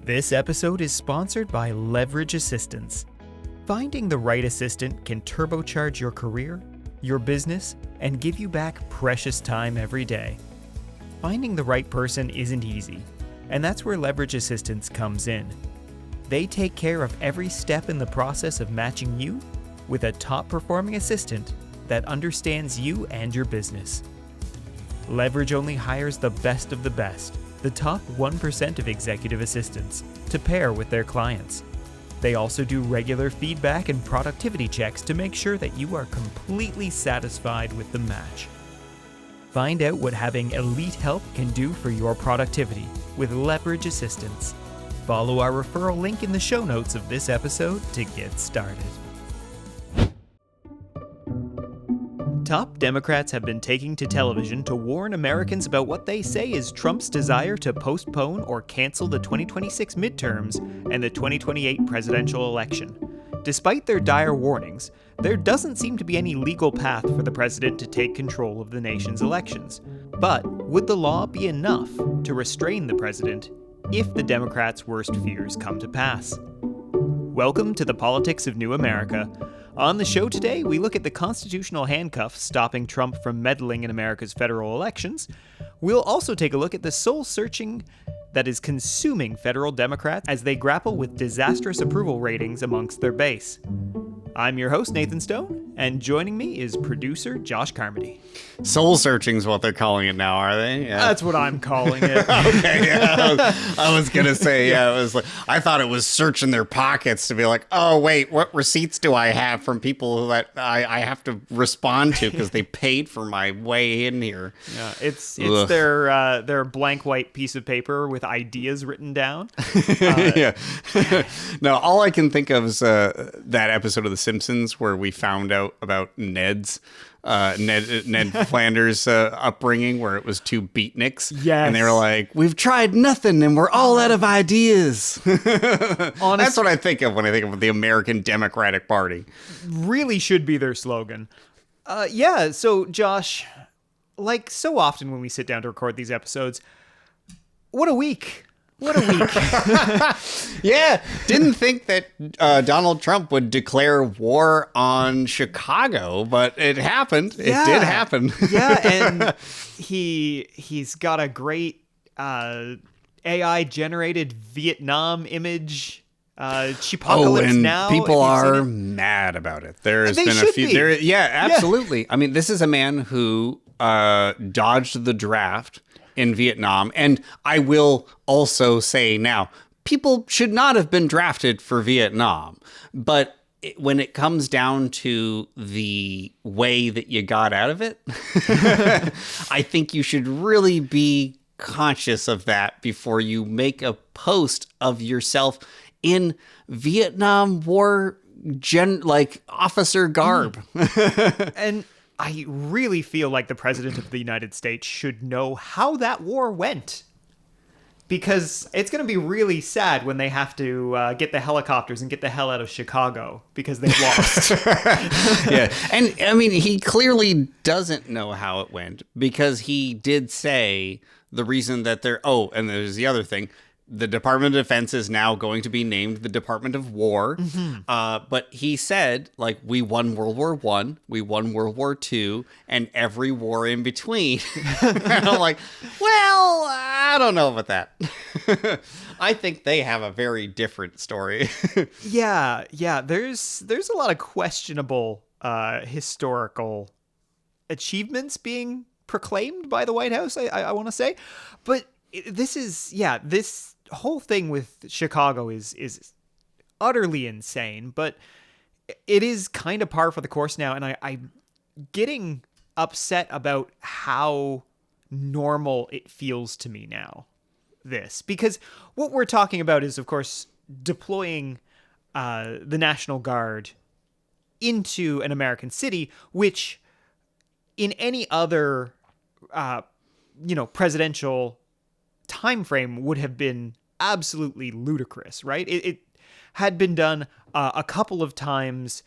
This episode is sponsored by Leverage Assistants. Finding the right assistant can turbocharge your career, your business, and give you back precious time every day. Finding the right person isn't easy, and that's where Leverage Assistants comes in. They take care of every step in the process of matching you with a top-performing assistant that understands you and your business. Leverage only hires the best of the best, the top 1% of executive assistants, to pair with their clients. They also do regular feedback and productivity checks to make sure that you are completely satisfied with the match. Find out what having elite help can do for your productivity with Leverage Assistants. Follow our referral link in the show notes of this episode to get started. Top Democrats have been taking to television to warn Americans about what they say is Trump's desire to postpone or cancel the 2026 midterms and the 2028 presidential election. Despite their dire warnings, there doesn't seem to be any legal path for the president to take control of the nation's elections. But would the law be enough to restrain the president if the Democrats' worst fears come to pass? Welcome to the Politics of New America. On the show today, we look at the constitutional handcuffs stopping Trump from meddling in America's federal elections. We'll also take a look at the soul-searching that is consuming federal Democrats as they grapple with disastrous approval ratings amongst their base. I'm your host, Nathan Stone, and joining me is producer Josh Carmody. Soul searching is what they're calling it now, are they? Yeah. That's what I'm calling it. Okay, yeah. I was gonna say, yeah, it was like I thought it was searching their pockets to be like, oh wait, what receipts do I have from people that I have to respond to because they paid for my way in here? Yeah, it's their blank white piece of paper with ideas written down. Yeah. No, all I can think of is that episode of The Simpsons where we found out about Ned Flanders' upbringing, where it was two beatniks. Yes. And they were like, we've tried nothing and we're all out of ideas. That's what I think of when I think of the American Democratic Party. Really should be their slogan. Yeah, so Josh, like so often when we sit down to record these episodes, what a week. What a week. Yeah, didn't think that Donald Trump would declare war on Chicago, but it happened. Yeah. It did happen. Yeah, and he's got a great AI-generated Vietnam image. Chipocalypse and now. People are mad about it. There's been a few. Yeah, absolutely. Yeah. I mean, this is a man who dodged the draft in Vietnam. And I will also say now, people should not have been drafted for Vietnam. But when it comes down to the way that you got out of it, I think you should really be conscious of that before you make a post of yourself in Vietnam War officer garb. And I really feel like the president of the United States should know how that war went. Because it's going to be really sad when they have to get the helicopters and get the hell out of Chicago because they've lost. Yeah. And I mean, he clearly doesn't know how it went because he did say the reason that and there's the other thing. The Department of Defense is now going to be named the Department of War. Mm-hmm. But he said, we won World War I, we won World War II, and every war in between. And I'm like, well, I don't know about that. I think they have a very different story. Yeah. There's a lot of questionable historical achievements being proclaimed by the White House, I want to say. But this whole thing with Chicago is utterly insane, but it is kind of par for the course now, and I'm getting upset about how normal it feels to me now, because what we're talking about is, of course, deploying the National Guard into an American city, which in any other presidential time frame would have been absolutely ludicrous, right? It had been done a couple of times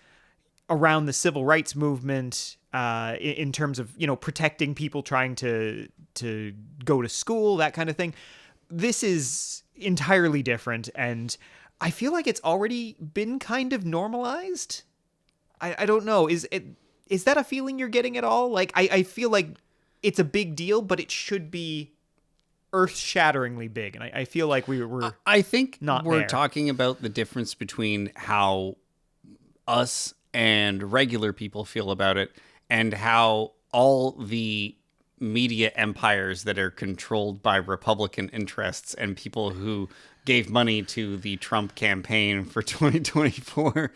around the civil rights movement in terms of, protecting people trying to go to school, that kind of thing. This is entirely different, and I feel like it's already been kind of normalized. I don't know. Is that a feeling you're getting at all? Like, I feel like it's a big deal, but it should be earth-shatteringly big, and I feel like we're I think not we're there. talking about the difference between how us and regular people feel about it and how all the media empires that are controlled by Republican interests and people who gave money to the Trump campaign for 2024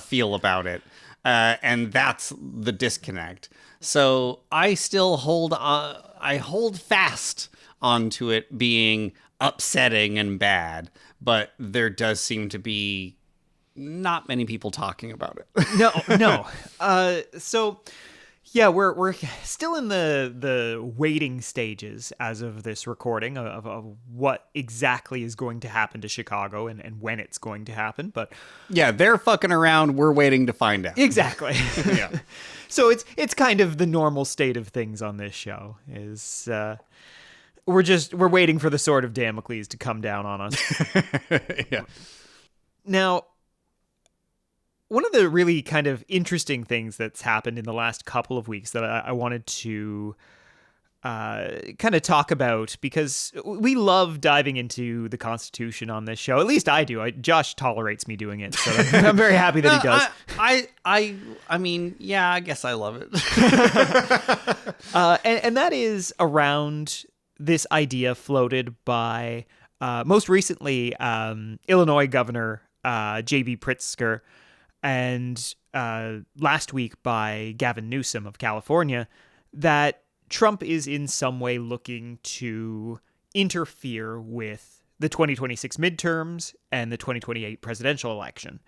feel about it. And that's the disconnect. So I still hold fast onto it being upsetting and bad, but there does seem to be not many people talking about it. No. So yeah, we're still in the waiting stages as of this recording of what exactly is going to happen to Chicago and when it's going to happen. But yeah, they're fucking around. We're waiting to find out. Exactly. Yeah. So it's kind of the normal state of things on this show. Is we're waiting for the sword of Damocles to come down on us. Yeah. Now, one of the really kind of interesting things that's happened in the last couple of weeks that I wanted to kind of talk about, because we love diving into the Constitution on this show. At least I do. Josh tolerates me doing it, so I'm very happy that he does. I mean, yeah, I guess I love it. And that is around this idea floated by most recently Illinois Governor J.B. Pritzker, and last week by Gavin Newsom of California, that Trump is in some way looking to interfere with the 2026 midterms and the 2028 presidential election.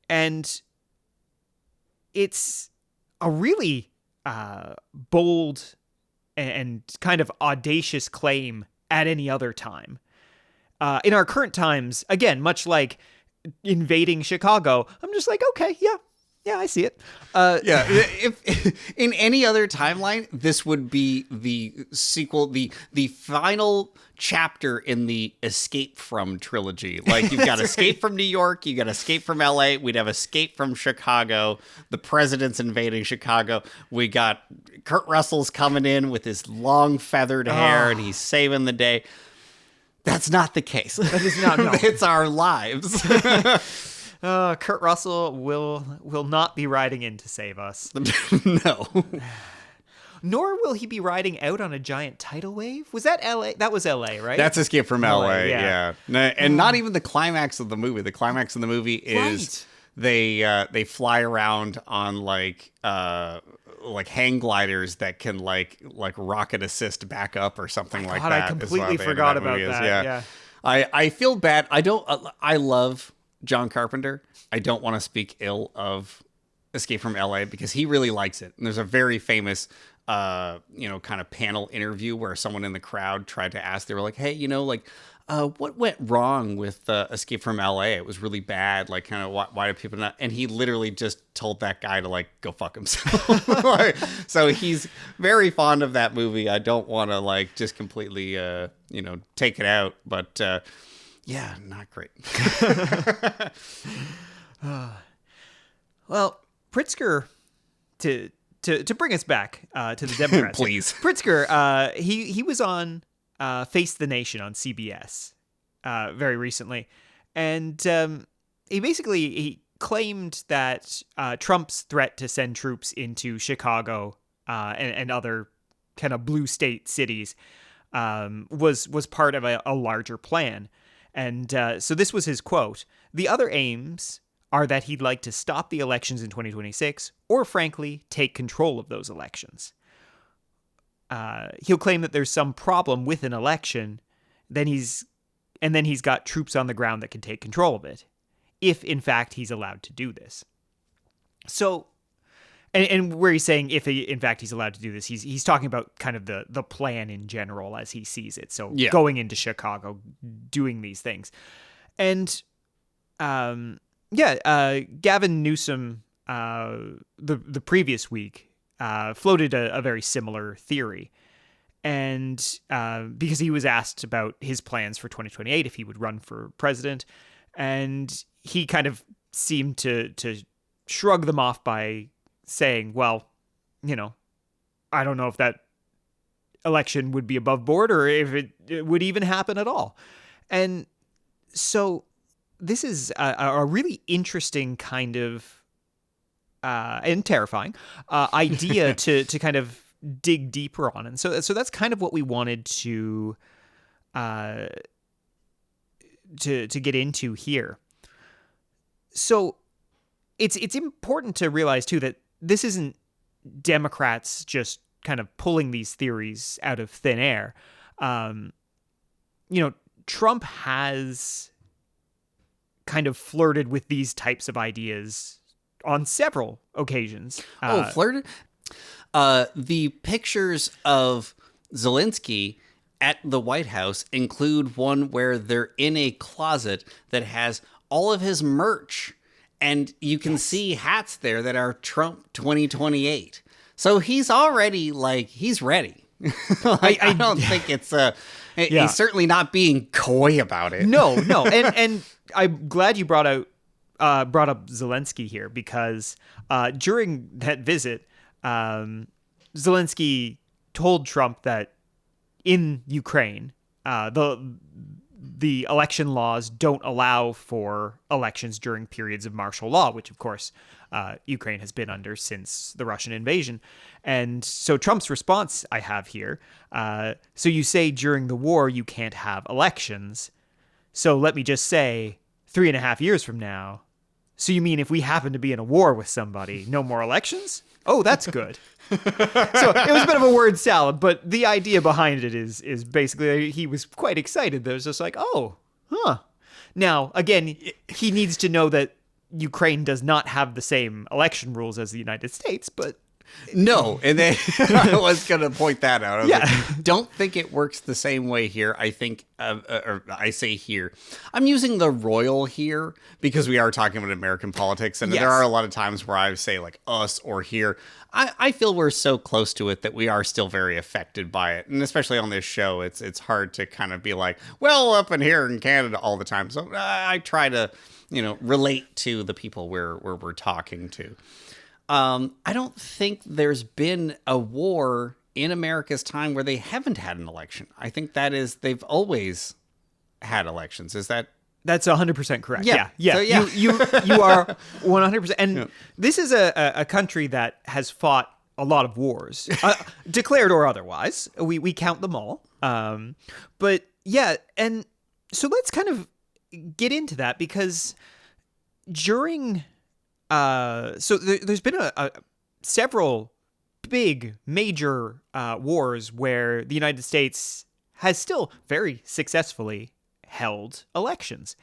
And it's a really bold and kind of audacious claim at any other time. In our current times, again, much like invading Chicago, I'm just like, okay, yeah, I see it. Yeah, if in any other timeline, this would be the sequel, the final chapter in the Escape From trilogy. Like, you've got Escape from New York, you got Escape from LA, we'd have Escape from Chicago, the president's invading Chicago, we got Kurt Russell's coming in with his long feathered hair, and he's saving the day. That's not the case. That is not, no. It's our lives. Kurt Russell will not be riding in to save us. No. Nor will he be riding out on a giant tidal wave. Was that LA? That was LA, right? That's Escape from LA, yeah. And not even the climax of the movie. The climax of the movie is they fly around on like hang gliders that can like rocket assist back up or something like that. I completely forgot about that. Yeah. I feel bad. I love John Carpenter. I don't want to speak ill of Escape from LA because he really likes it. And there's a very famous kind of panel interview where someone in the crowd tried to ask, they were like, hey, what went wrong with Escape from LA? It was really bad. Like, kind of why do people not? And he literally just told that guy to like go fuck himself. So he's very fond of that movie. I don't want to like just completely take it out, but yeah, not great. Well, Pritzker, to bring us back to the Democrats, please. Pritzker, he was on Face the Nation on CBS very recently, and he claimed that Trump's threat to send troops into Chicago and other kind of blue state cities was part of a larger plan. And so this was his quote: "The other aims are that he'd like to stop the elections in 2026, or frankly, take control of those elections." He'll claim that there's some problem with an election, then he's got troops on the ground that can take control of it, if in fact he's allowed to do this. So, and where he's saying if in fact he's allowed to do this, he's talking about kind of the plan in general as he sees it. So going into Chicago, doing these things, and Gavin Newsom the previous week floated a very similar theory. and because he was asked about his plans for 2028 if he would run for president, and he kind of seemed to shrug them off by saying, well, I don't know if that election would be above board or if it would even happen at all. And so this is a really interesting kind of and terrifying idea to kind of dig deeper on. And so that's kind of what we wanted to get into here. So it's important to realize too that this isn't Democrats just kind of pulling these theories out of thin air. Trump has kind of flirted with these types of ideas on several occasions. Flirted? The pictures of Zelensky at the White House include one where they're in a closet that has all of his merch, and you can see hats there that are Trump 2028. So he's already he's ready. I don't think it's he's certainly not being coy about it. No. And I'm glad you brought up Zelensky here, because during that visit, Zelensky told Trump that in Ukraine, the election laws don't allow for elections during periods of martial law, which of course Ukraine has been under since the Russian invasion. And so Trump's response I have here, so you say during the war you can't have elections. So let me just say 3.5 years from now. So you mean if we happen to be in a war with somebody, no more elections? Oh, that's good. So it was a bit of a word salad, but the idea behind it is basically he was quite excited. There was just like, oh, huh. Now, again, he needs to know that Ukraine does not have the same election rules as the United States, but... No, and then I was going to point that out. Don't think it works the same way here. I think, or I say here, I'm using the royal here because we are talking about American politics, and there are a lot of times where I say us or here. I feel we're so close to it that we are still very affected by it, and especially on this show, it's hard to kind of be like, well, up in here in Canada all the time. So I try to, relate to the people where we're talking to. I don't think there's been a war in America's time where they haven't had an election. I think they've always had elections. Is that? That's 100% correct. Yeah. So, You are 100%. And this is a country that has fought a lot of wars, declared or otherwise. We count them all. But yeah, and so let's kind of get into that, because during... So there's been several big major wars where the United States has still very successfully held elections,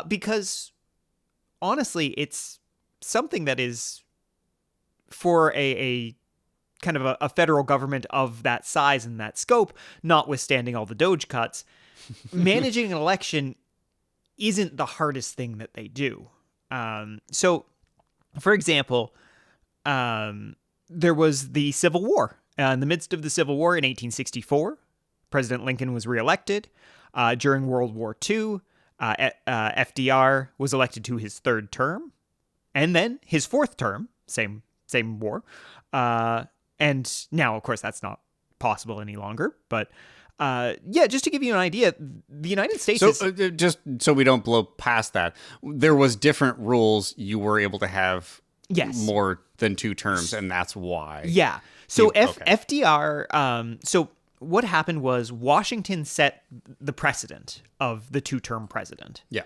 because honestly, it's something that is for a kind of a federal government of that size and that scope, notwithstanding all the Doge cuts, managing an election isn't the hardest thing that they do. So, for example, there was the Civil War. In the midst of the Civil War in 1864, President Lincoln was reelected. During World War II, FDR was elected to his third term, and then his fourth term, same war. And now, of course, that's not possible any longer. But just to give you an idea, the United States just so we don't blow past that, there was different rules. You were able to have more than 2 terms, and that's why. Yeah. So FDR, so what happened was Washington set the precedent of the 2-term president. Yeah.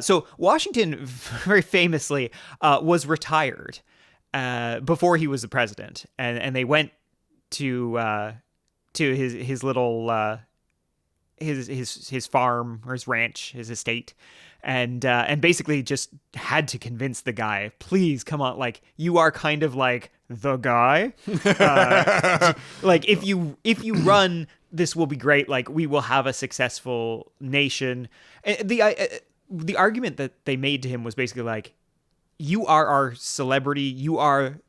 So Washington very famously was retired before he was the president, and they went to his little his farm or his ranch, his estate, and basically just had to convince the guy, please come on, like, you are kind of like the guy, like if you run, this will be great, like we will have a successful nation. And the argument that they made to him was basically like, you are our celebrity, you are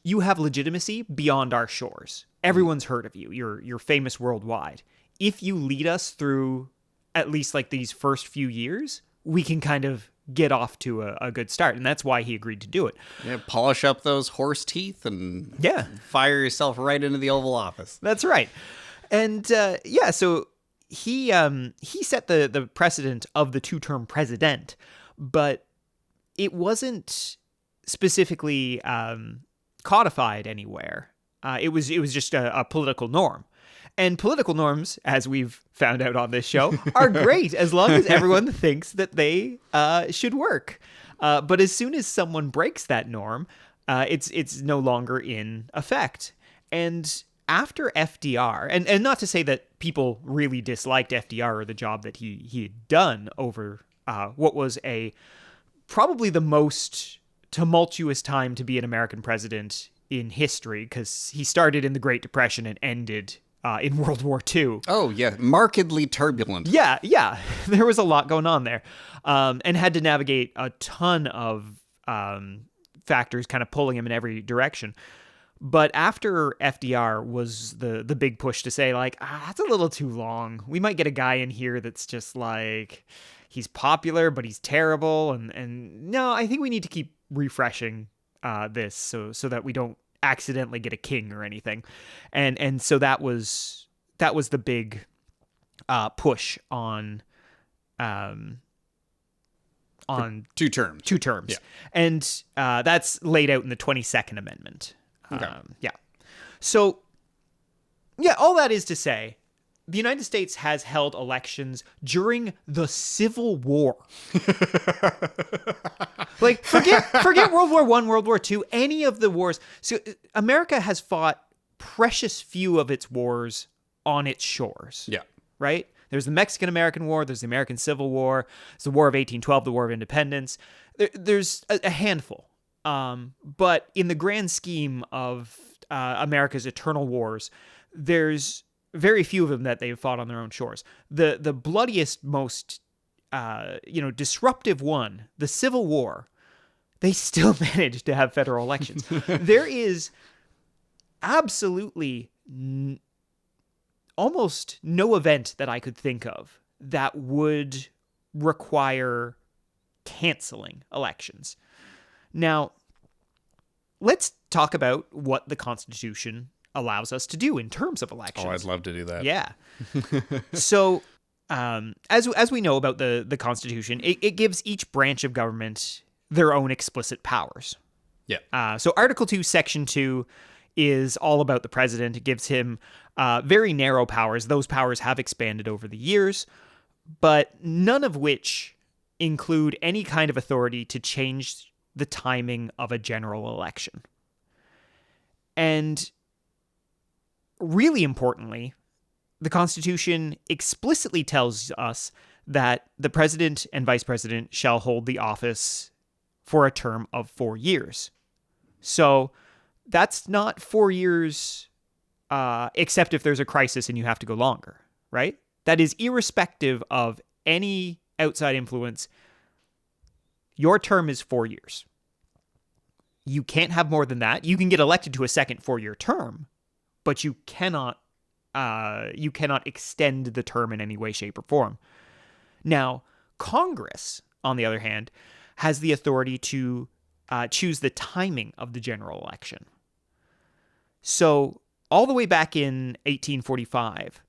you have legitimacy beyond our shores. Everyone's heard of you. You're famous worldwide. If you lead us through at least like these first few years, we can kind of get off to a good start. And that's why he agreed to do it. Yeah, polish up those horse teeth and fire yourself right into the Oval Office. That's right. And so he set the precedent of the two-term president, but it wasn't specifically codified anywhere. It was just a political norm. And political norms, as we've found out on this show, are great as long as everyone thinks that they should work. But as soon as someone breaks that norm, it's no longer in effect. And after FDR, and not to say that people really disliked FDR or the job that he had done over what was probably the most tumultuous time to be an American president in history, because he started in the Great Depression and ended in World War II. Oh, yeah. Markedly turbulent. Yeah. There was a lot going on there, and had to navigate a ton of factors kind of pulling him in every direction. But after FDR was the big push to say, like, that's a little too long. We might get a guy in here that's just like, he's popular, but he's terrible. And no, I think we need to keep refreshing this so that we don't accidentally get a king or anything. And so that was the big push on two terms. Yeah. And that's laid out in the 22nd Amendment. Okay. So, all that is to say, the United States has held elections during the Civil War. Like, forget World War I, World War II, any of the wars. So America has fought precious few of its wars on its shores. Yeah. Right? There's the Mexican-American War, there's the American Civil War, there's the War of 1812, the War of Independence. There's a handful. But in the grand scheme of America's eternal wars, there's very few of them that they've fought on their own shores. The bloodiest, most disruptive one, the Civil War, they still managed to have federal elections. There is absolutely almost no event that I could think of that would require canceling elections. Now, let's talk about what the Constitution allows us to do in terms of elections. Oh, I'd love to do that. Yeah. So, as we know about the Constitution, it gives each branch of government their own explicit powers. Yeah. So Article 2, Section 2 is all about the president. It gives him very narrow powers. Those powers have expanded over the years, but none of which include any kind of authority to change the timing of a general election. And really importantly, the Constitution explicitly tells us that the president and vice president shall hold the office for a term of 4 years. So that's not 4 years, except if there's a crisis and you have to go longer, right? That is irrespective of any outside influence. Your term is 4 years. You can't have more than that. You can get elected to a second 4-year term, but you cannot extend the term in any way, shape, or form. Now, Congress, on the other hand, has the authority to choose the timing of the general election. So, all the way back in 1845,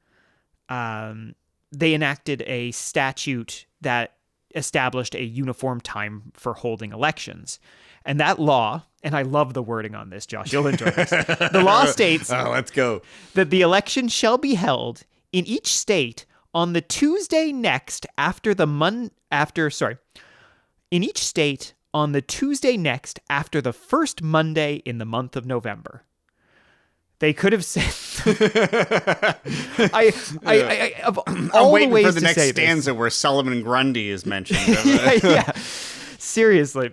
they enacted a statute that established a uniform time for holding elections. And that law, and I love the wording on this, Josh, you'll enjoy this. The law states let's go. That the election shall be held in each state on the Tuesday next after the in each state on the Tuesday next after the first Monday in the month of November. They could have said, of all I'm waiting the ways for the to next say stanza where Sullivan Grundy is mentioned. yeah. Seriously.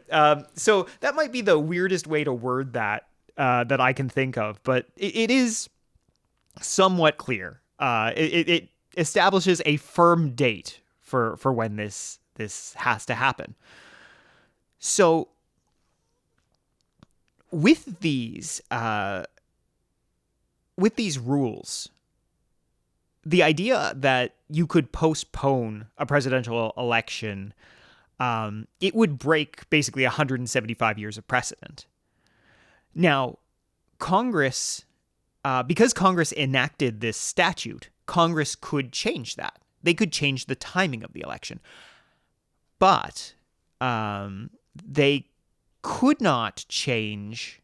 So that might be the weirdest way to word that I can think of, but it is somewhat clear. It establishes a firm date for when this has to happen. So with these rules, the idea that you could postpone a presidential election, it would break basically 175 years of precedent. Now, Congress, because Congress enacted this statute, Congress could change that. They could change the timing of the election. But they could not change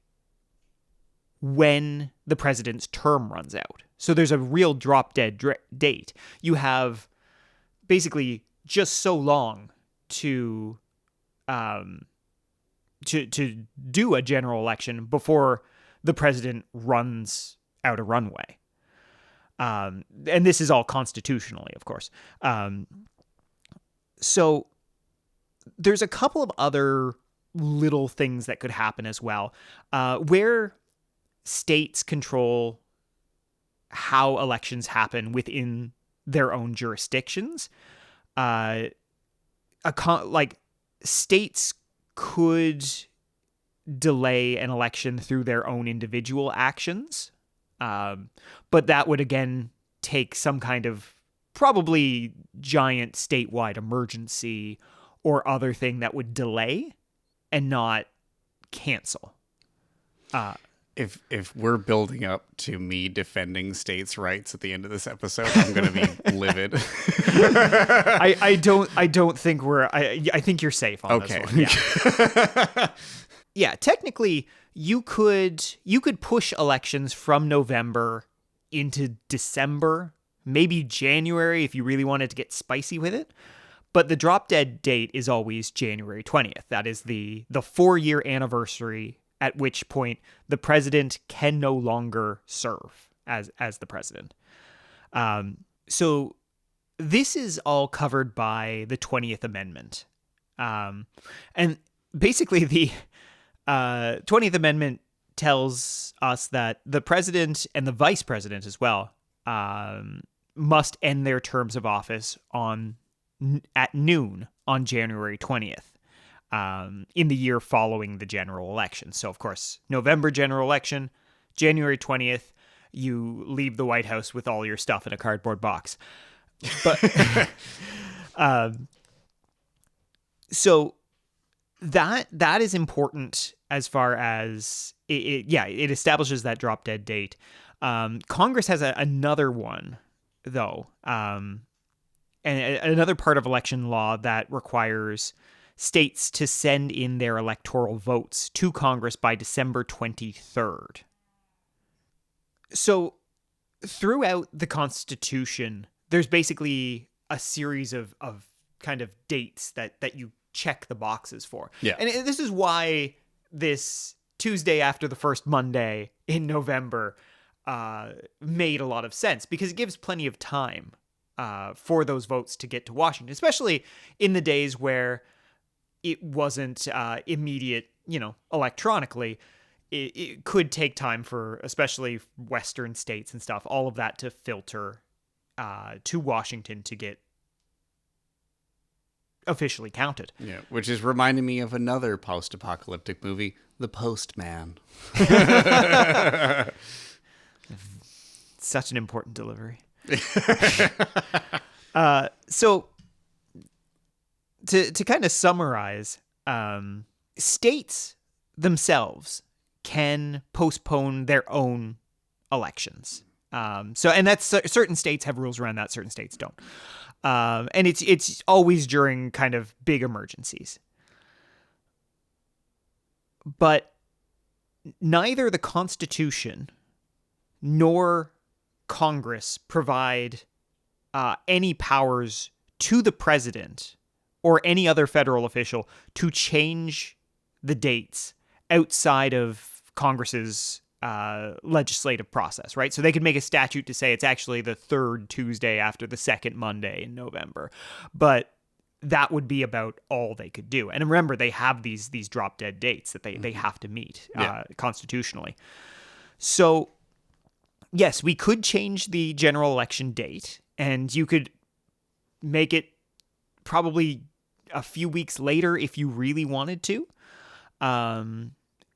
when the president's term runs out. So there's a real drop-dead date. You have basically just so long to do a general election before the president runs out a runway. And this is all constitutionally, of course. So there's a couple of other little things that could happen as well, where states control how elections happen within their own jurisdictions. States could delay an election through their own individual actions, but that would again take some kind of probably giant statewide emergency or other thing that would delay and not cancel. If we're building up to me defending states' rights at the end of this episode, I'm going to be livid. I don't think I think you're safe on this one. Yeah. Yeah, technically you could push elections from November into December, maybe January if you really wanted to get spicy with it. But the drop dead date is always January 20th. That is the 4-year anniversary at which point the president can no longer serve as the president. So this is all covered by the 20th Amendment. And basically the 20th Amendment tells us that the president and the vice president as well must end their terms of office at noon on January 20th. In the year following the general election. So, of course, November general election, January 20th, you leave the White House with all your stuff in a cardboard box. But so that is important as far as it establishes that drop dead date. Congress has another one, though, and another part of election law that requires states to send in their electoral votes to Congress by December 23rd. So throughout the Constitution, there's basically a series of kind of dates that you check the boxes for. Yeah. And this is why this Tuesday after the first Monday in November made a lot of sense, because it gives plenty of time for those votes to get to Washington, especially in the days where it wasn't immediate, electronically. It could take time for, especially Western states and stuff, all of that to filter to Washington to get officially counted. Yeah, which is reminding me of another post-apocalyptic movie, The Postman. Such an important delivery. So to kind of summarize, states themselves can postpone their own elections. And that's certain states have rules around that, certain states don't. And it's always during kind of big emergencies. But neither the Constitution nor Congress provide any powers to the president or any other federal official to change the dates outside of Congress's legislative process, right? So they could make a statute to say it's actually the third Tuesday after the second Monday in November, but that would be about all they could do. And remember, they have these drop dead dates that they have to meet constitutionally. So yes, we could change the general election date, and you could make it probably a few weeks later if you really wanted to.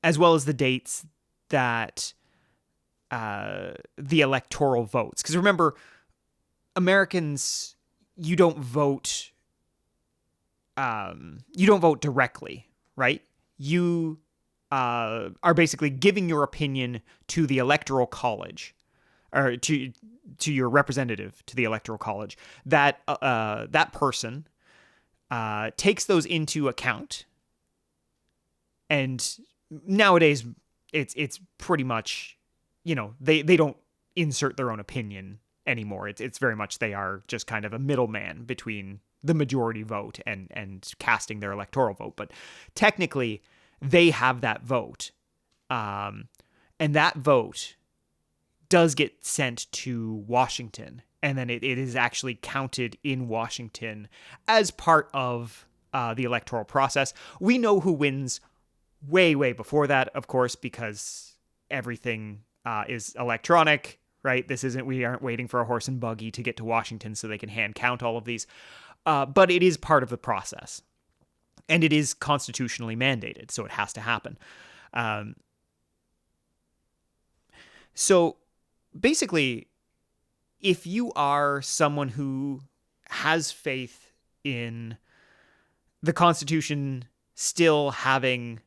as well as the dates that the electoral votes. Because remember, Americans, you don't vote directly, right? You are basically giving your opinion to the electoral college, or to your representative to the electoral college. That person takes those into account, and nowadays it's pretty much, they don't insert their own opinion anymore. It's very much, they are just kind of a middleman between the majority vote and casting their electoral vote. But technically, they have that vote. And that vote does get sent to Washington. And then it is actually counted in Washington as part of the electoral process. We know who wins way, way before that, of course, because everything is electronic, right? We aren't waiting for a horse and buggy to get to Washington so they can hand count all of these. But it is part of the process. And it is constitutionally mandated, so it has to happen. So basically, if you are someone who has faith in the Constitution still having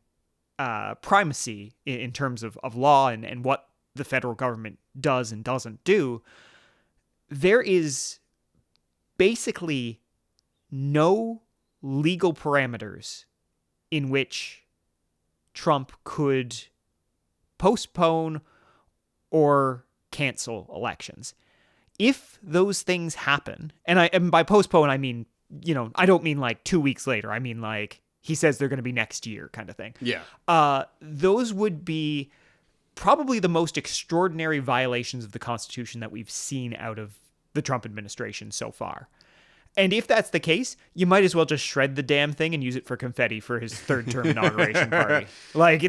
primacy in terms of law and what the federal government does and doesn't do, there is basically no legal parameters in which Trump could postpone or cancel elections. If those things happen, and by postpone, I mean, I don't mean like 2 weeks later. I mean like he says they're going to be next year kind of thing. Yeah. Those would be probably the most extraordinary violations of the Constitution that we've seen out of the Trump administration so far. And if that's the case, you might as well just shred the damn thing and use it for confetti for his third-term inauguration party. Like,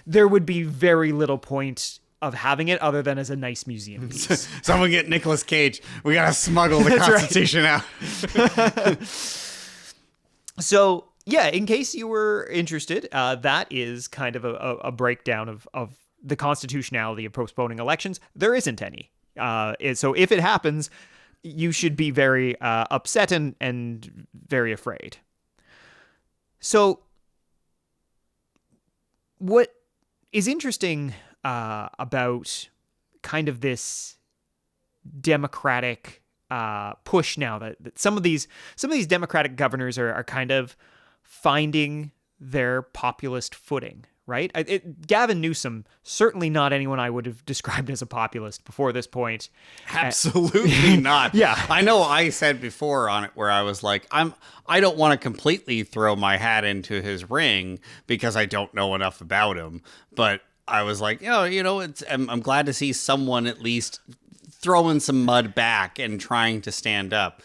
there would be very little point of having it other than as a nice museum piece. Someone get Nicolas Cage. We gotta smuggle the Constitution out. So, yeah, in case you were interested, that is kind of a breakdown of the constitutionality of postponing elections. There isn't any. So if it happens, you should be very upset and very afraid. So what is interesting about kind of this democratic push now that some of these democratic governors are kind of finding their populist footing, right? Gavin Newsom, certainly not anyone I would have described as a populist before this point. Absolutely not. Yeah. I know I said before on it where I was like, I don't want to completely throw my hat into his ring because I don't know enough about him. But I was like, I'm glad to see someone at least throwing some mud back and trying to stand up.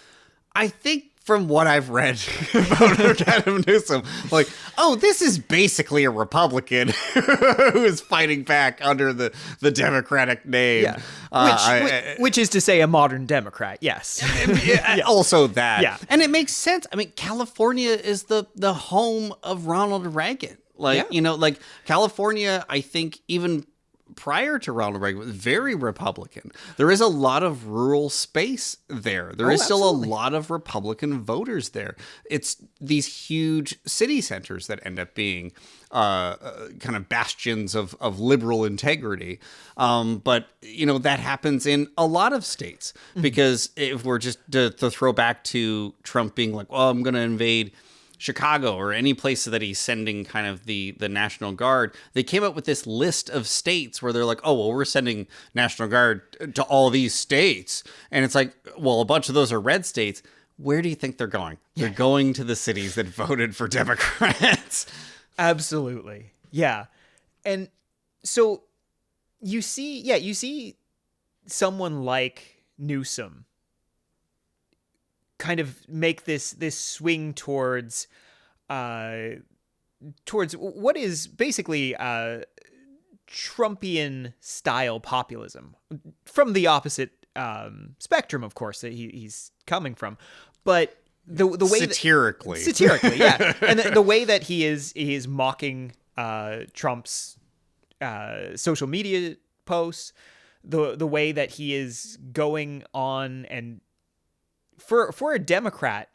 I think from what I've read about Gavin Newsom, like, this is basically a Republican who is fighting back under the Democratic name. Yeah. Which is to say a modern Democrat, yes. Yeah. Also that. Yeah. And it makes sense. I mean, California is the home of Ronald Reagan. Like California, I think even prior to Ronald Reagan, was very Republican. There is a lot of rural space there. There is still absolutely. a lot of Republican voters there. It's these huge city centers that end up being kind of bastions of liberal integrity. But, that happens in a lot of states. Because if we're just to throw back to Trump being like, well, I'm going to invade Chicago or any place that he's sending kind of the National Guard, they came up with this list of states where they're like, we're sending National Guard to all these states. And it's like, well, a bunch of those are red states. Where do you think they're going? They're going to the cities that voted for Democrats. Absolutely. Yeah. And so you see someone like Newsom kind of make this swing towards what is basically Trumpian style populism from the opposite spectrum, of course, that he's coming from, but the way satirically, yeah, and the way that he is mocking Trump's social media posts, the way that he is going on, and for a Democrat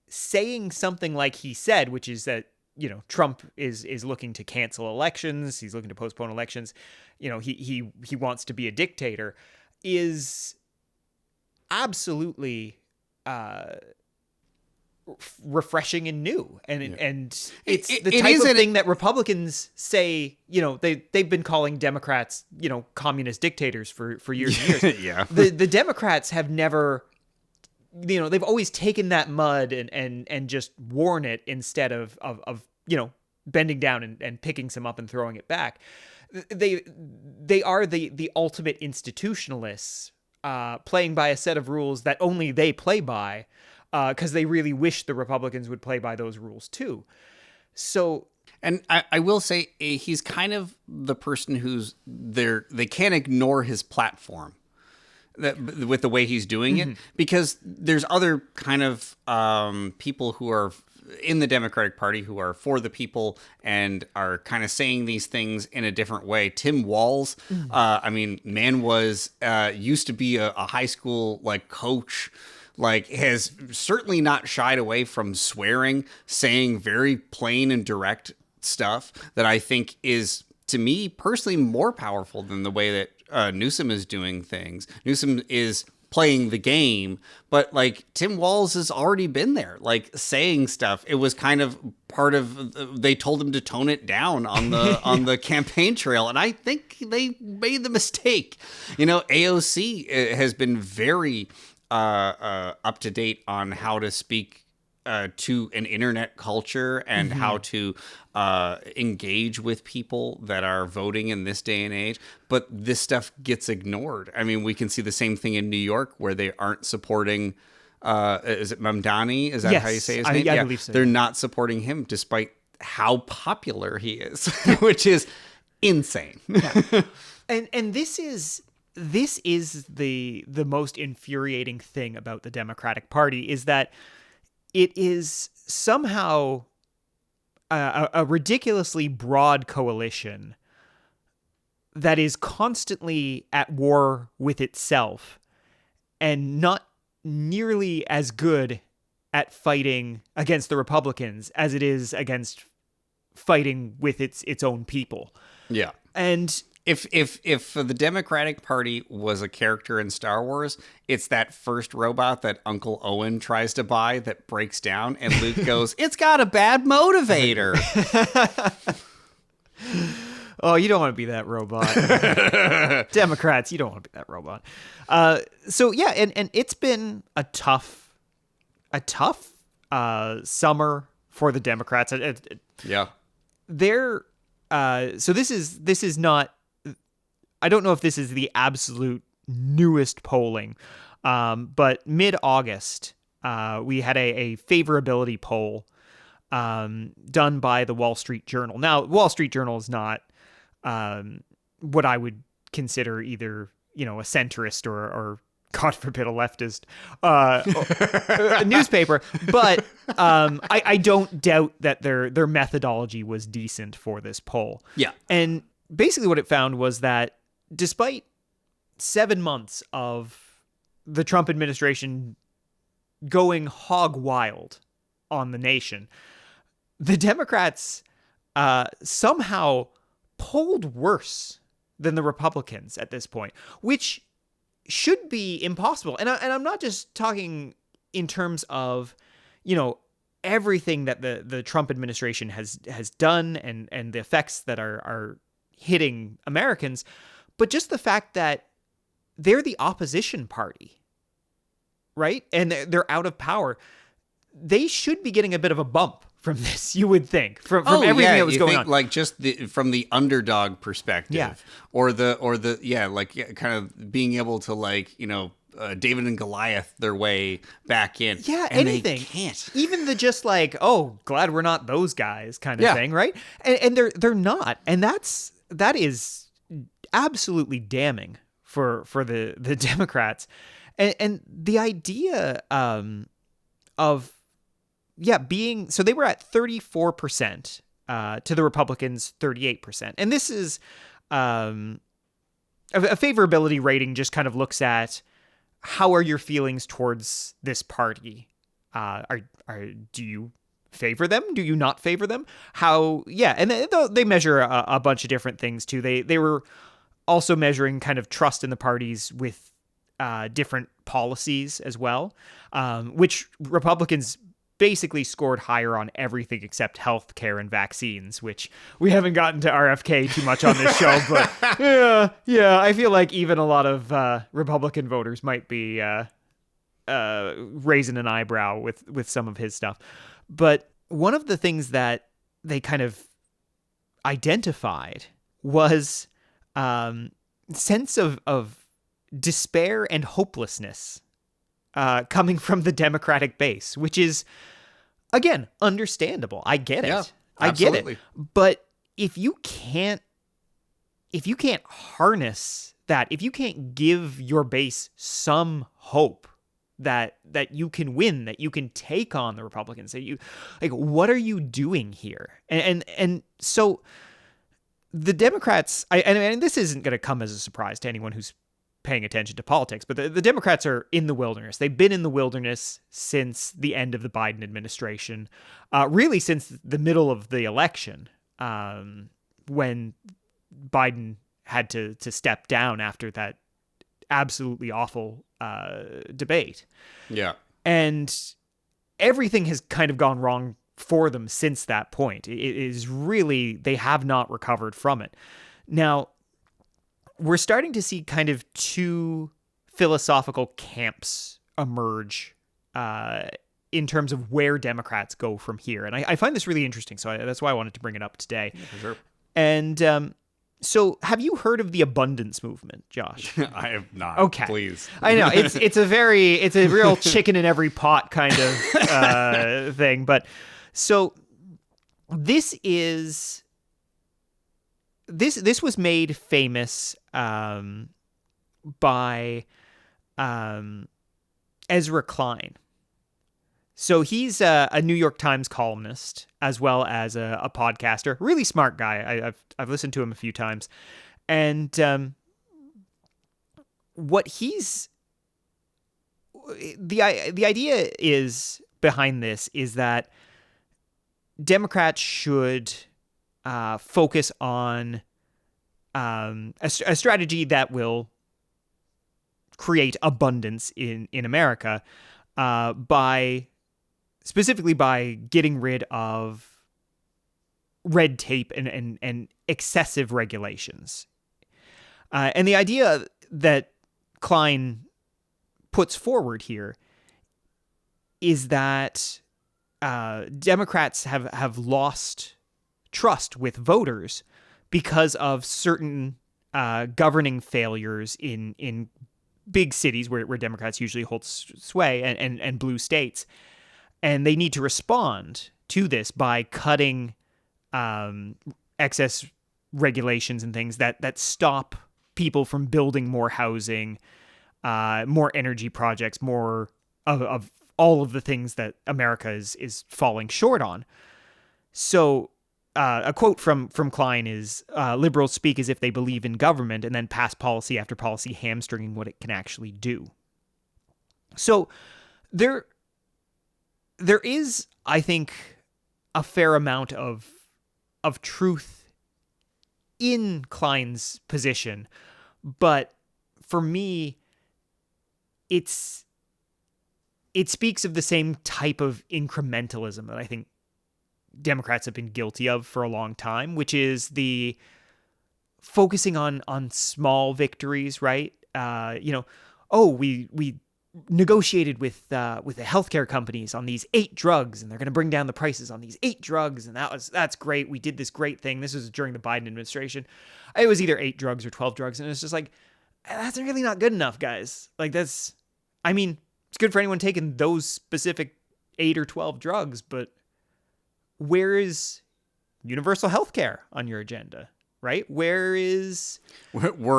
saying something like he said, which is that, you know, Trump is looking to cancel elections, he's looking to postpone elections, you know, he wants to be a dictator, is absolutely refreshing and new, and it's the type of thing that Republicans say, you know, they've been calling Democrats, you know, communist dictators for years and years. Yeah. The Democrats have never, you know, they've always taken that mud and just worn it instead of you know, bending down and picking some up and throwing it back. They are the ultimate institutionalists, playing by a set of rules that only they play by, because they really wish the Republicans would play by those rules too. So, and I will say he's kind of the person who's there. They can't ignore his platform with the way he's doing it, because there's other kind of people who are in the Democratic Party who are for the people and are kind of saying these things in a different way. Tim Walz, I mean, man was used to be a high school like coach, like has certainly not shied away from swearing, saying very plain and direct stuff that I think is, to me personally, more powerful than the way that Newsom is doing things. Newsom is playing the game, but like Tim Walz has already been there, like saying stuff. It was kind of part of, they told him to tone it down on the on the campaign trail, and I think they made the mistake. You know, AOC has been very up to date on how to speak to an internet culture and how to engage with people that are voting in this day and age. But this stuff gets ignored. I mean, we can see the same thing in New York, where they aren't supporting, is it Mamdani? Is that how you say his name? I believe so. They're not supporting him despite how popular he is, which is insane. Yeah. And this is the most infuriating thing about the Democratic Party, is that it is somehow a ridiculously broad coalition that is constantly at war with itself and not nearly as good at fighting against the Republicans as it is against fighting with its own people. Yeah. And If the Democratic Party was a character in Star Wars, it's that first robot that Uncle Owen tries to buy that breaks down, and Luke goes, "It's got a bad motivator." Oh, you don't want to be that robot. Democrats, you don't want to be that robot. So yeah, and it's been a tough summer for the Democrats. Yeah. So this is not, I don't know if this is the absolute newest polling, but mid-August, we had a favorability poll done by the Wall Street Journal. Now, Wall Street Journal is not what I would consider either, you know, a centrist or God forbid, a leftist a newspaper, but I don't doubt that their methodology was decent for this poll. Yeah. And basically what it found was that despite 7 months of the Trump administration going hog wild on the nation, the Democrats somehow polled worse than the Republicans at this point, which should be impossible. And I'm not just talking in terms of, you know, everything that the Trump administration has done and the effects that are hitting Americans, but just the fact that they're the opposition party, right? And they're out of power. They should be getting a bit of a bump from this, you would think, from everything that was going on. Like just from the underdog perspective, Yeah. or kind of being able to, like, you know, David and Goliath their way back in. Yeah, and anything. They can't. Even the just like, oh, glad we're not those guys kind of thing, right? And they're not, and that is absolutely damning for the Democrats, and the idea of being, so they were at 34% to the Republicans 38%. And this is a favorability rating just kind of looks at how are your feelings towards this party? Do you favor them? Do you not favor them? And they measure a bunch of different things too. They were also measuring kind of trust in the parties with different policies as well, which Republicans basically scored higher on everything except healthcare and vaccines, which we haven't gotten to RFK too much on this show, but yeah, I feel like even a lot of Republican voters might be raising an eyebrow with some of his stuff. But one of the things that they kind of identified was sense of despair and hopelessness coming from the Democratic base, which is, again, understandable. I get it. Yeah, I absolutely. get it. But if you can't harness that, if you can't give your base some hope that you can win, that you can take on the Republicans, that you like, what are you doing here? And so the Democrats, and this isn't going to come as a surprise to anyone who's paying attention to politics, but the Democrats are in the wilderness. They've been in the wilderness since the end of the Biden administration, really since the middle of the election, when Biden had to step down after that absolutely awful debate. Yeah. And everything has kind of gone wrong for them since that point. It is really, they have not recovered from it. Now, we're starting to see kind of two philosophical camps emerge in terms of where Democrats go from here. And I find this really interesting, so that's why I wanted to bring it up today. Yeah, for sure. And so have you heard of the abundance movement, Josh? I have not. Okay. Please. I know it's a real chicken in every pot kind of thing. But so this was made famous by Ezra Klein. So he's a New York Times columnist as well as a podcaster. Really smart guy. I've listened to him a few times, and what he's the idea is behind this is that Democrats should focus on a strategy that will create abundance in America specifically by getting rid of red tape and excessive regulations. And the idea that Klein puts forward here is that Democrats have lost trust with voters because of certain governing failures in big cities where Democrats usually hold sway and blue states. And they need to respond to this by cutting excess regulations and things that stop people from building more housing, more energy projects, more of all of the things that America is falling short on. So a quote from Klein is, liberals speak as if they believe in government and then pass policy after policy hamstringing what it can actually do. So there is, I think, a fair amount of truth in Klein's position, but for me, it speaks of the same type of incrementalism that I think Democrats have been guilty of for a long time, which is the focusing on small victories, right? We negotiated with the healthcare companies on these 8 drugs, and they're going to bring down the prices on these 8 drugs, and that's great. We did this great thing. This was during the Biden administration. It was either 8 drugs or 12 drugs, and it's just like, that's really not good enough, guys. Like it's good for anyone taking those specific 8 or 12 drugs, but where is universal healthcare on your agenda? Right? Were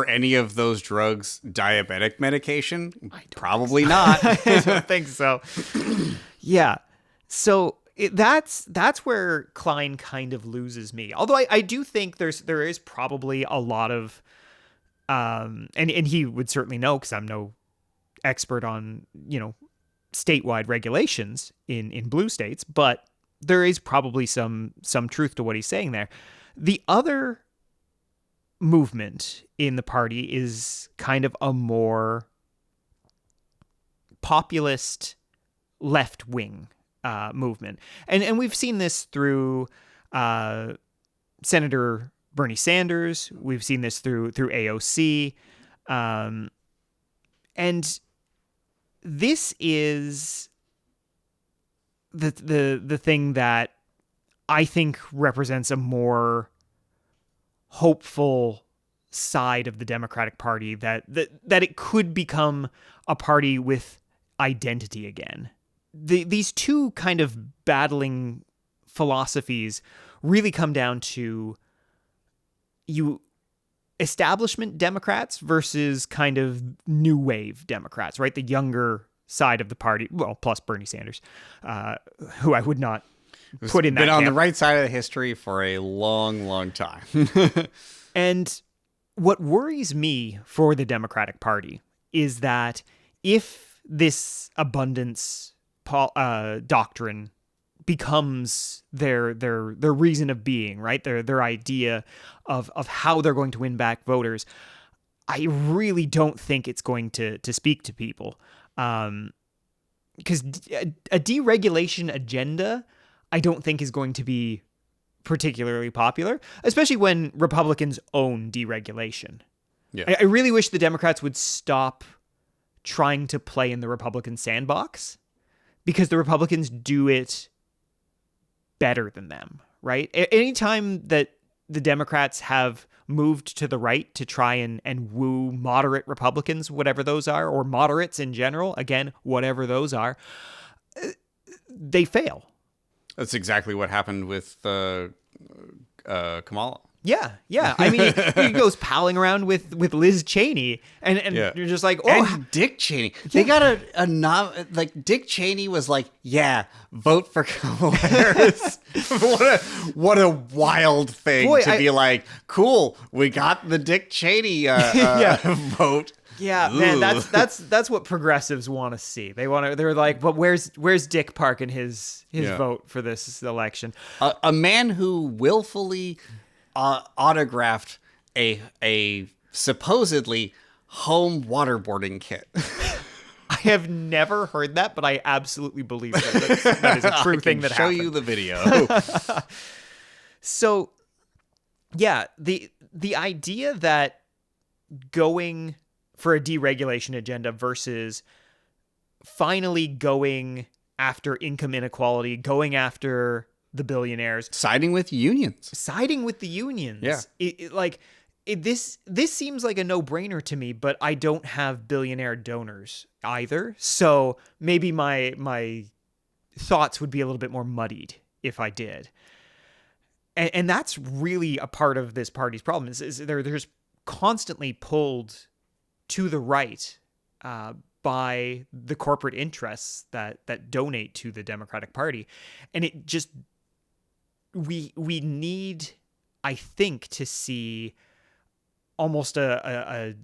any of those drugs diabetic medication? Probably not. I don't think so. Yeah. So That's where Klein kind of loses me. Although I do think there is probably a lot of and he would certainly know, because I'm no expert on, statewide regulations in blue states, but there is probably some truth to what he's saying there. The other movement in the party is kind of a more populist left-wing movement. And we've seen this through Senator Bernie Sanders. We've seen this through AOC. And this is the thing that I think represents a more hopeful side of the Democratic Party, that it could become a party with identity again. These two kind of battling philosophies really come down to establishment Democrats versus kind of new wave Democrats, right? The younger side of the party, well, plus Bernie Sanders, who I would not put in that camp. Been on the right side of the history for a long, long time. And what worries me for the Democratic Party is that if this abundance doctrine becomes their reason of being, right? Their idea of how they're going to win back voters, I really don't think it's going to speak to people. Because a deregulation agenda, I don't think is going to be particularly popular, especially when Republicans own deregulation. Yeah. I really wish the Democrats would stop trying to play in the Republican sandbox, because the Republicans do it better than them, right? Anytime that the Democrats have moved to the right to try and woo moderate Republicans, whatever those are, or moderates in general, again, whatever those are, they fail. That's exactly what happened with Kamala. Yeah. I mean, he goes palling around with Liz Cheney, and you're just like, oh, and Dick Cheney. They got like Dick Cheney was like, yeah, vote for Kamala Harris. what a wild thing to be like. Cool, we got the Dick Cheney vote. Yeah, ooh. Man, that's what progressives want to see. They're like, but where's Dick Park and his vote for this election? A man who willfully autographed a supposedly home waterboarding kit. I have never heard that, but I absolutely believe that is a true thing that happened. Show you the video. So, yeah, the idea that going for a deregulation agenda versus finally going after income inequality, going after the billionaires, siding with the unions. Yeah. This seems like a no-brainer to me, but I don't have billionaire donors either. So maybe my thoughts would be a little bit more muddied if I did. And that's really a part of this party's problem is they're just constantly pulled to the right by the corporate interests that donate to the Democratic Party. And it just, we need, I think, to see almost a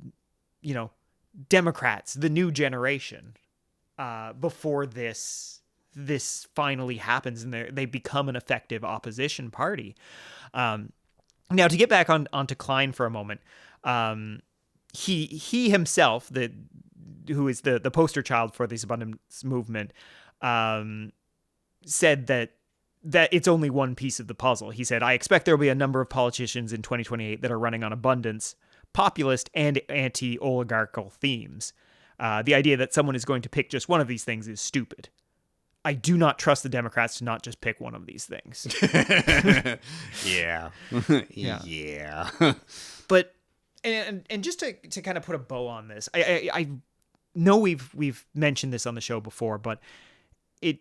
Democrats, the new generation, before this finally happens and they become an effective opposition party. Now, to get back onto Klein for a moment, he himself, who is the poster child for this abundance movement, said that it's only one piece of the puzzle. He said, I expect there will be a number of politicians in 2028 that are running on abundance, populist, and anti-oligarchical themes. The idea that someone is going to pick just one of these things is stupid. I do not trust the Democrats to not just pick one of these things. Yeah. But and just to kind of put a bow on this, I know we've mentioned this on the show before, but it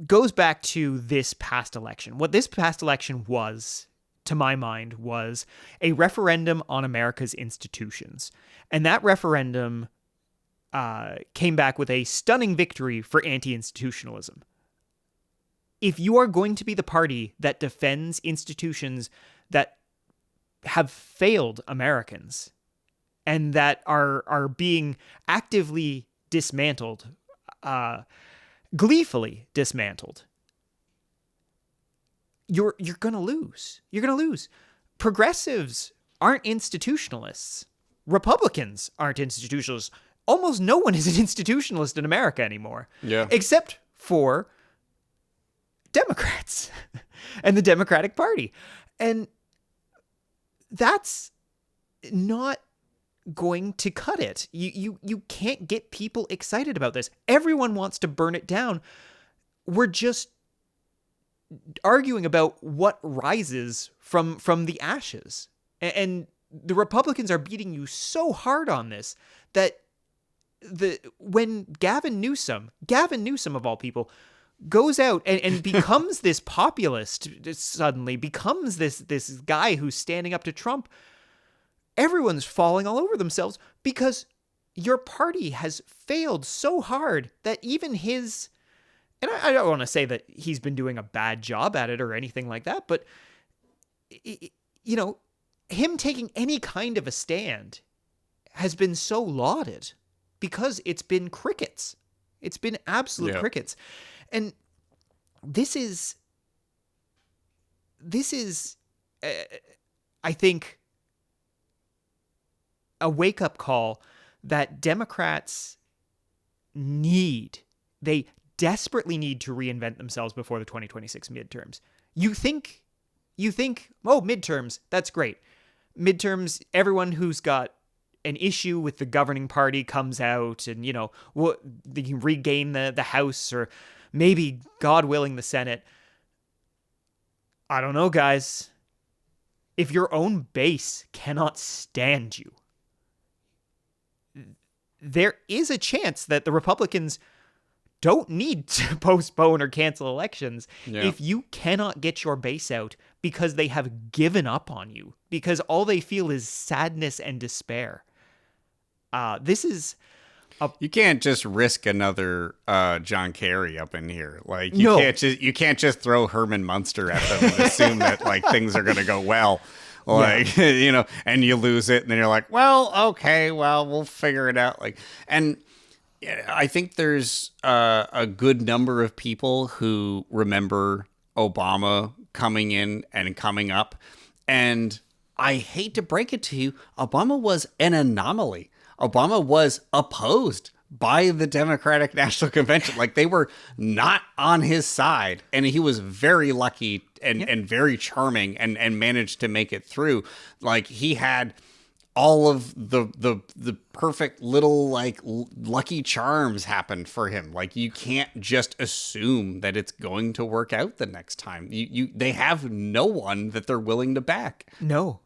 goes back to this past election. What this past election was, to my mind, was a referendum on America's institutions. And that referendum came back with a stunning victory for anti-institutionalism. if you are going to be the party that defends institutions that have failed Americans and that are being actively dismantled, gleefully dismantled, you're going to lose. You're going to lose. Progressives aren't institutionalists. Republicans aren't institutionalists. Almost no one is an institutionalist in America anymore. Yeah. Except for Democrats and the Democratic Party. And that's not going to cut it. You can't get people excited about this. Everyone wants to burn it down. We're just arguing about what rises from the ashes. And the Republicans are beating you so hard on this that when Gavin Newsom of all people, goes out and becomes this populist, suddenly becomes this guy who's standing up to Trump, everyone's falling all over themselves because your party has failed so hard that even his, and I don't want to say that he's been doing a bad job at it or anything like that, but you know, him taking any kind of a stand has been so lauded because it's been crickets. It's been absolute crickets. And this is, I think, a wake-up call that Democrats need. They desperately need to reinvent themselves before the 2026 midterms. You think, oh, midterms, that's great. Midterms, everyone who's got an issue with the governing party comes out and, you know, they can regain the House or maybe, God willing, the Senate. I don't know, guys. If your own base cannot stand you, there is a chance that the Republicans don't need to postpone or cancel elections if you cannot get your base out because they have given up on you, because all they feel is sadness and despair. This is... You can't just risk another John Kerry up in here. Like you can't just throw Herman Munster at them and assume that like things are going to go well. Like, you know, and you lose it and then you're like, well, okay, well, we'll figure it out. Like, and I think there's a good number of people who remember Obama coming in and coming up. And I hate to break it to you, Obama was an anomaly. Obama was opposed by the Democratic National Convention. Like, they were not on his side. And he was very lucky and very charming and managed to make it through. Like, he had all of the perfect little, like, lucky charms happened for him. Like, you can't just assume that it's going to work out the next time. They have no one that they're willing to back. No.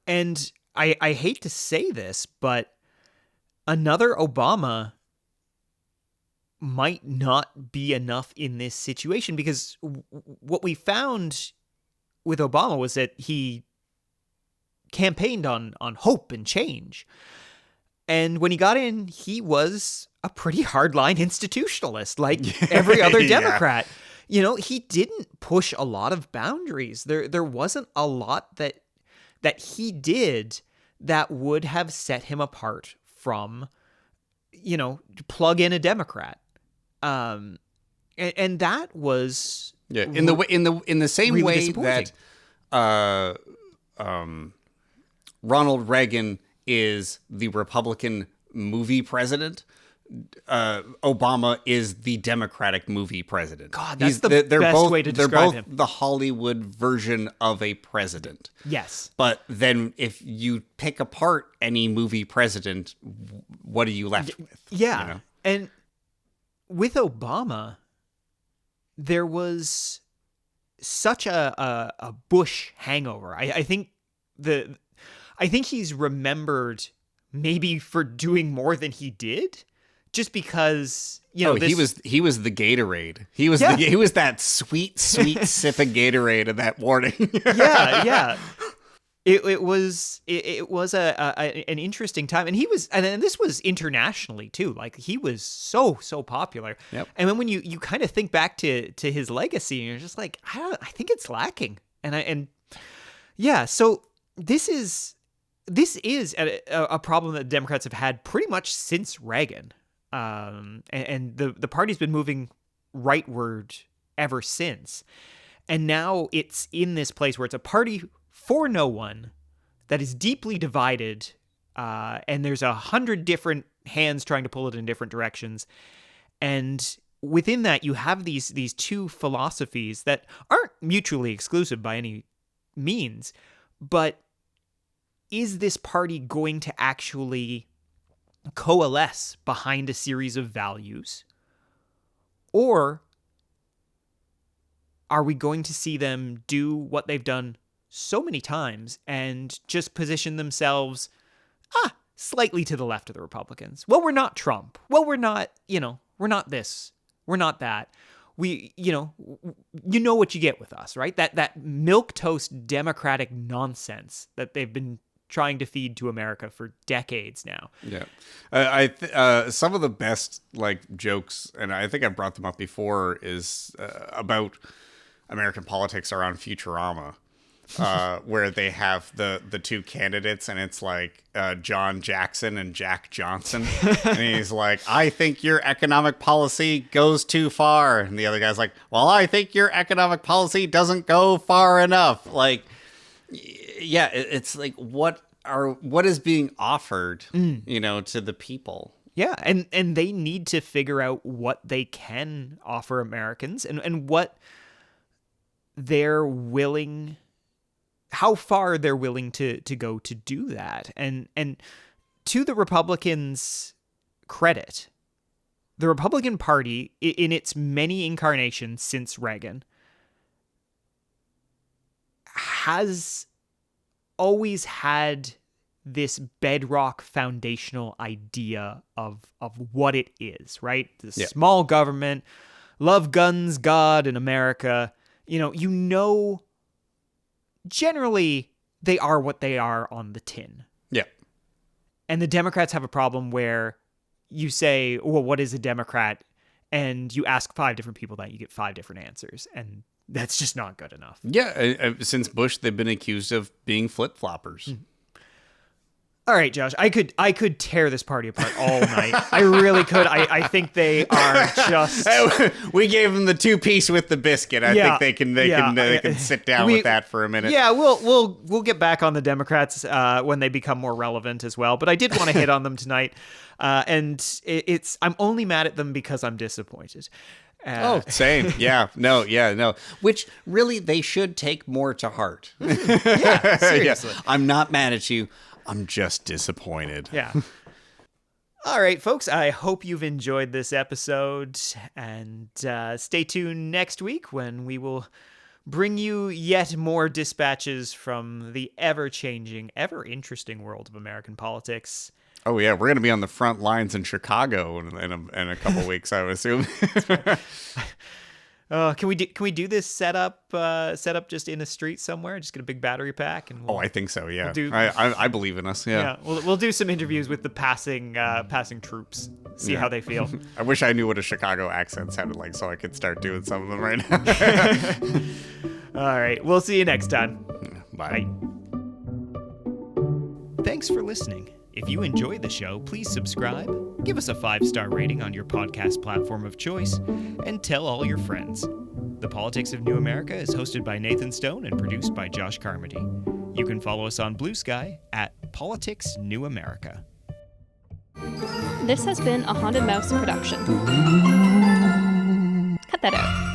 And I hate to say this, but another Obama might not be enough in this situation, because what we found with Obama was that he campaigned on hope and change. And when he got in, he was a pretty hardline institutionalist, like every other Democrat. You know, he didn't push a lot of boundaries. There wasn't a lot that he did that would have set him apart from, you know, plug in a Democrat. And that was in the same really way that Ronald Reagan is the Republican movie president. Obama is the Democratic movie president. God, that's the best way to describe him. They're both the Hollywood version of a president. Yes. But then if you pick apart any movie president, what are you left with? Yeah. You know? And with Obama, there was such a Bush hangover. I think he's remembered maybe for doing more than he did. Just because, you know, he was the Gatorade. He was that sweet sip of Gatorade in that morning. Yeah. It was an interesting time, and and this was internationally too. Like, he was so popular. Yep. And then when you kind of think back to his legacy, and you're just like, I think it's lacking. So this is a problem that Democrats have had pretty much since Reagan, and the party's been moving rightward ever since. And now it's in this place where it's a party for no one that is deeply divided, and there's 100 different hands trying to pull it in different directions. And within that, you have these two philosophies that aren't mutually exclusive by any means, but is this party going to actually coalesce behind a series of values? Or are we going to see them do what they've done so many times and just position themselves slightly to the left of the Republicans? Well, we're not Trump. Well, we're not, we're not this. We're not that. We, you know what you get with us, right? That milquetoast Democratic nonsense that they've been trying to feed to America for decades now. Yeah. Some of the best jokes, and I think I've brought them up before, is about American politics around Futurama, where they have the two candidates, and it's John Jackson and Jack Johnson. And he's like, I think your economic policy goes too far. And the other guy's like, well, I think your economic policy doesn't go far enough. Yeah, it's what is being offered, to the people. Yeah, and they need to figure out what they can offer Americans and what they're willing, how far they're willing to go to do that. And to the Republicans' credit, the Republican Party, in its many incarnations since Reagan, has always had this bedrock foundational idea of what it is, right? The small government, love, guns, God, and America. Generally they are what they are on the tin. Yeah. And the Democrats have a problem where you say, well, what is a Democrat? And you ask 5 different people that, you get 5 different answers. And that's just not good enough. Yeah. Since Bush, they've been accused of being flip-floppers. Mm. All right, Josh, I could tear this party apart all night. I really could. I think they are just. We gave them the 2-piece with the biscuit. I think they can sit down with that for a minute. Yeah, we'll get back on the Democrats when they become more relevant as well. But I did want to hit on them tonight, and I'm only mad at them because I'm disappointed. Same. Yeah. No. Which really they should take more to heart. Yeah, seriously. Yeah. I'm not mad at you. I'm just disappointed. Yeah. All right, folks, I hope you've enjoyed this episode, and stay tuned next week when we will bring you yet more dispatches from the ever-changing, ever-interesting world of American politics. Oh, yeah, we're going to be on the front lines in Chicago in a couple weeks, I would assume. Can we do this setup just in a street somewhere? Just get a big battery pack and I think so. Yeah, I believe in us. Yeah, we'll do some interviews with the passing troops. See how they feel. I wish I knew what a Chicago accent sounded like, so I could start doing some of them right now. All right, we'll see you next time. Bye. Thanks for listening. If you enjoyed the show, please subscribe, give us a 5-star rating on your podcast platform of choice, and tell all your friends. The Politics of New America is hosted by Nathan Stone and produced by Josh Carmody. You can follow us on Blue Sky at Politics New America. This has been a Haunted Mouse production. Cut that out.